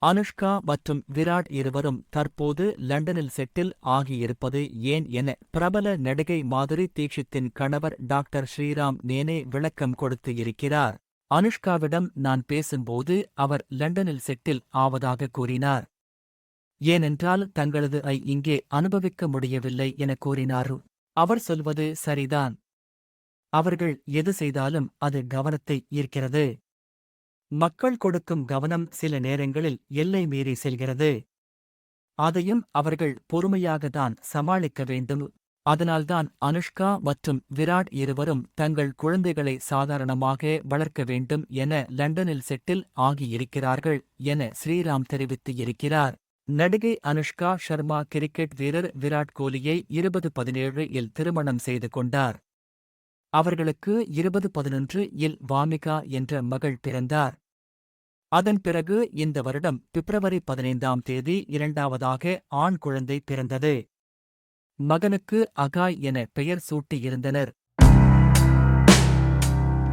அனுஷ்கா மற்றும் விராட் இருவரும் தற்போது லண்டனில் செட்டில் ஆகியிருப்பது ஏன் என பிரபல நடிகை மாதுரி தீக்ஷித்தின் கணவர் டாக்டர் ஸ்ரீராம் நேனே விளக்கம் கொடுத்து இருக்கிறார். அனுஷ்காவிடம் நான் பேசும்போது அவர் லண்டனில் செட்டில் ஆவதாக கூறினார். ஏனென்றால் தங்களது இங்கே அனுபவிக்க முடியவில்லை என கூறினார். அவர் சொல்வது சரிதான். அவர்கள் எது செய்தாலும் அது கவனத்தை ஈர்க்கிறது. மக்கள் கொடுக்கும் கவனம் சில நேரங்களில் எல்லை மீறி செல்கிறது. அதையும் அவர்கள் பொறுமையாகத்தான் சமாளிக்க வேண்டும். அதனால்தான் அனுஷ்கா மற்றும் விராட் இருவரும் தங்கள் குழந்தைகளை சாதாரணமாக வளர்க்க வேண்டும் என லண்டனில் செட்டில் ஆகியிருக்கிறார்கள் என ஸ்ரீராம் தெரிவித்து இருக்கிறார். நடிகை அனுஷ்கா ஷர்மா கிரிக்கெட் வீரர் விராட் கோலியை 2017 இல் திருமணம் செய்து கொண்டார். அவர்களுக்கு 2011 இல் வாமிகா என்ற மகள் பிறந்தார். அதன் பிறகு இந்த வருடம் பிப்ரவரி 15ஆம் தேதி இரண்டாவதாக ஆண் குழந்தை பிறந்தது. மகனுக்கு அகாய் என பெயர் சூட்டியிருந்தனர்.